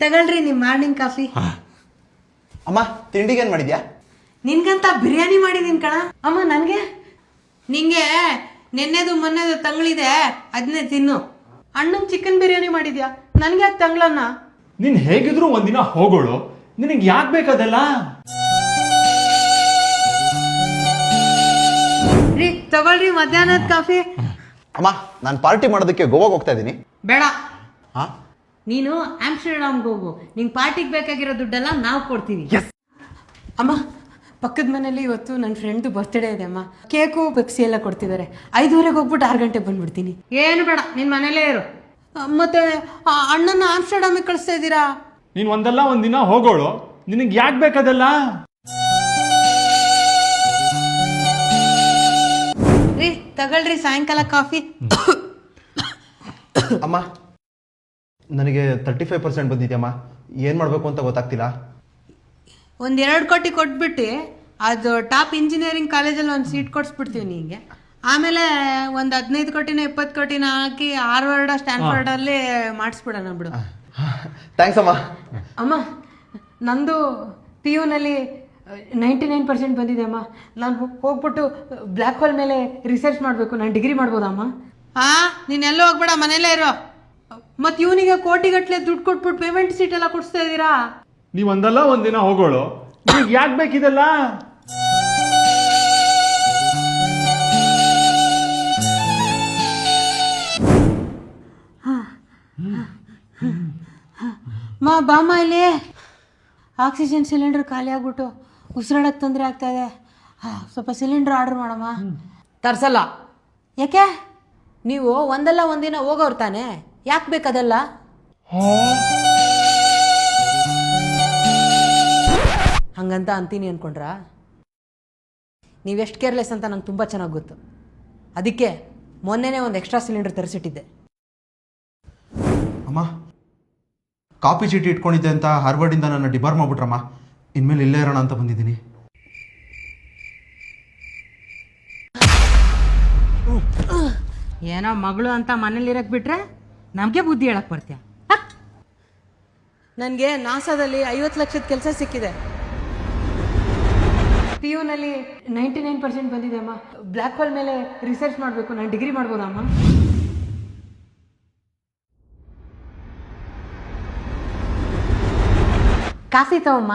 ತಗೊಳ್ರಿ ನಿಮ್ಮ morning coffee. ಅಮ್ಮ ತಿಂಡಿಗೆ ಏನು ಮಾಡಿದ್ಯಾ? ನಿನ್ಗಂತ ಬಿರಿಯಾನಿ ಮಾಡಿದೀನಿ ಕಣ. ಅಮ್ಮ ನನಗೆ ನಿಂಗೆ ನೆನ್ನೆದು ಮೊನ್ನೆದು ತಂಗಳಿದೆ ಅದನ್ನೇ ತಿನ್ನು. ಅಣ್ಣನ್ ಚಿಕನ್ ಬಿರಿಯಾನಿ ಮಾಡಿದ್ಯಾ, ನನ್ಗೆ ಯಾಕೆ ತಂಗಳನ್ನ? ನೀನ್ ಹೇಗಿದ್ರು ಒಂದಿನ ಹೋಗೋಳು, ನಿನಗೆ ಯಾಕೆ ಬೇಕದೆಲ್ಲ? ರೀ ತಗೊಳ್ರಿ ಮಧ್ಯಾಹ್ನದ ಕಾಫಿ. ಅಮ್ಮ ನಾನು ಪಾರ್ಟಿ ಮಾಡೋದಕ್ಕೆ ಗೋವಾಗೆ ಹೋಗ್ತಾ ಇದ್ದೀನಿ. ಬೇಡ, ಹಾ ನೀನು ಆಮ್ಸ್ಟರ್ಡಾಮ್ಗೆ ಹೋಗು. ನಿಂಗೆ ಪಾರ್ಟಿಗೆ ಬೇಕಾಗಿರೋ ದುಡ್ಡೆಲ್ಲ ನಾವು ಕೊಡ್ತೀವಿ. ಅಮ್ಮ ಪಕ್ಕದ ಮನೇಲಿ ಇವತ್ತು ನನ್ನ ಫ್ರೆಂಡ್ದು ಬರ್ತ್ಡೇ ಇದೆ ಅಮ್ಮ. ಕೇಕು ಪೆಪ್ಸಿ ಎಲ್ಲ ಕೊಡ್ತಿದ್ದಾರೆ. 5:30 ಹೋಗ್ಬಿಟ್ಟು 6 ಗಂಟೆಗೆ ಬಂದ್ಬಿಡ್ತೀನಿ. ಏನು ಬೇಡ, ನಿನ್ನ ಮನೇಲೇ ಇರು. ಮತ್ತೆ ಅಣ್ಣನ ಆಮ್ಸ್ಟರ್ಡಾಮಿಗೆ ಕಳಿಸ್ತಾ ಇದ್ದೀರಾ? ನೀನ್ ಒಂದಲ್ಲ ಒಂದಿನ ಹೋಗೋಳು, ನಿನಗೆ ಯಾಕೆ ಬೇಕದೆಲ್ಲ? ರೀ ತಗೊಳ್ರಿ ಸಾಯಂಕಾಲ ಕಾಫಿ. ಅಮ್ಮ ನನಗೆ 35% ಬಂದಿದ್ಯಮ್ಮ. ಏನು ಮಾಡಬೇಕು ಅಂತ ಗೊತ್ತಾಗ್ತಿಲ್ಲ. 1-2 ಕೋಟಿ ಕೊಟ್ಬಿಟ್ಟು ಅದು ಟಾಪ್ ಇಂಜಿನಿಯರಿಂಗ್ ಕಾಲೇಜಲ್ಲಿ ಒಂದು ಸೀಟ್ ಕೊಡಿಸ್ಬಿಡ್ತೀವಿ ನಿಂಗೆ. ಆಮೇಲೆ ಒಂದು 15 ಕೋಟಿನ 20 ಕೋಟಿನ ಹಾಕಿ ಹಾರ್ವರ್ಡ್ ಸ್ಟ್ಯಾನ್ಫರ್ಡಲ್ಲಿ ಮಾಡಿಸ್ಬಿಡೋಣ ಬಿಡು. ಥ್ಯಾಂಕ್ಸ್ ಅಮ್ಮ. ಅಮ್ಮ ನಂದು PU-ನಲ್ಲಿ 99% ಬಂದಿದೆ ಅಮ್ಮ. ನಾನು ಹೋಗ್ಬಿಟ್ಟು ಬ್ಲ್ಯಾಕ್ ಹೋಲ್ ಮೇಲೆ ರಿಸರ್ಚ್ ಮಾಡಬೇಕು. ನಾನು ಡಿಗ್ರಿ ಮಾಡ್ಬೋದಮ್ಮ? ನೀನೆಲ್ಲೋ ಹೋಗ್ಬೇಡ, ಮನೇಲೇ ಇರೋ. ಮತ್ತು ಇವನಿಗೆ ಕೋಟಿಗಟ್ಟಲೆ ದುಡ್ಡು ಕೊಟ್ಬಿಟ್ಟು ಪೇಮೆಂಟ್ ಸೀಟ್ ಎಲ್ಲ ಕೊಡಿಸ್ತಾ ಇದ್ದೀರಾ? ನೀವ್ ಒಂದಲ್ಲ ಒಂದಿನ ಹೋಗೋಳು, ನಿನಗೆ ಯಾಕೆ ಬೇಕಿದೆಲ್ಲ? ಬಾಮ ಇಲ್ಲಿ ಆಕ್ಸಿಜನ್ ಸಿಲಿಂಡರ್ ಖಾಲಿ ಆಗ್ಬಿಟ್ಟು ಉಸಿರಾಡಕ್ಕೆ ತೊಂದರೆ ಆಗ್ತಾ ಇದೆ. ಸ್ವಲ್ಪ ಸಿಲಿಂಡರ್ ಆರ್ಡರ್ ಮಾಡಮ್ಮ. ತರ್ಸಲ್ಲ. ಯಾಕೆ? ನೀವು ಒಂದಲ್ಲ ಒಂದಿನ ಹೋಗೋರು ತಾನೆ, ಯಾಕೆ ಬೇಕದೆಲ್ಲ? ಹಂಗಂತ ಅಂತೀನಿ ಅಂದ್ಕೊಂಡ್ರ? ನೀವೆಷ್ಟು ಕೇರ್ಲೆಸ್ ಅಂತ ನಂಗೆ ತುಂಬ ಚೆನ್ನಾಗಿ ಗೊತ್ತು. ಅದಕ್ಕೆ ಮೊನ್ನೆನೇ ಒಂದು ಎಕ್ಸ್ಟ್ರಾ ಸಿಲಿಂಡರ್ ತರಿಸಿಟ್ಟಿದ್ದೆ. ಅಮ್ಮ ಕಾಪಿ ಚೀಟಿ ಇಟ್ಕೊಂಡಿದ್ದೆ ಅಂತ ಹಾರ್ವರ್ಡಿಂದ ನನ್ನ ಡಿಬಾರ್ ಮಾಡ್ಬಿಟ್ರಮ್ಮ. ಇನ್ಮೇಲೆ ಇಲ್ಲೇ ಇರೋಣ ಅಂತ ಬಂದಿದ್ದೀನಿ. ಏನೋ ಮಗಳು ಅಂತ ಮನೇಲಿ ಇರಕ್ಕೆ ಬಿಟ್ರೆ ನಮಗೆ ಬುದ್ಧಿ ಹೇಳಕ್ಕೆ ಬರ್ತೀಯ? ನನಗೆ ನಾಸಾದಲ್ಲಿ 50 ಲಕ್ಷದ ಕೆಲಸ ಸಿಕ್ಕಿದೆ. PU-ನಲ್ಲಿ 99% ಬಂದಿದೆ ಅಮ್ಮ. ಬ್ಲ್ಯಾಕ್ ಹೋಲ್ ಮೇಲೆ ರಿಸರ್ಚ್ ಮಾಡಬೇಕು. ನಾನು ಡಿಗ್ರಿ ಮಾಡ್ಬೋದಮ್ಮ? ಕಾಫಿ ತಗೊಮ್ಮ.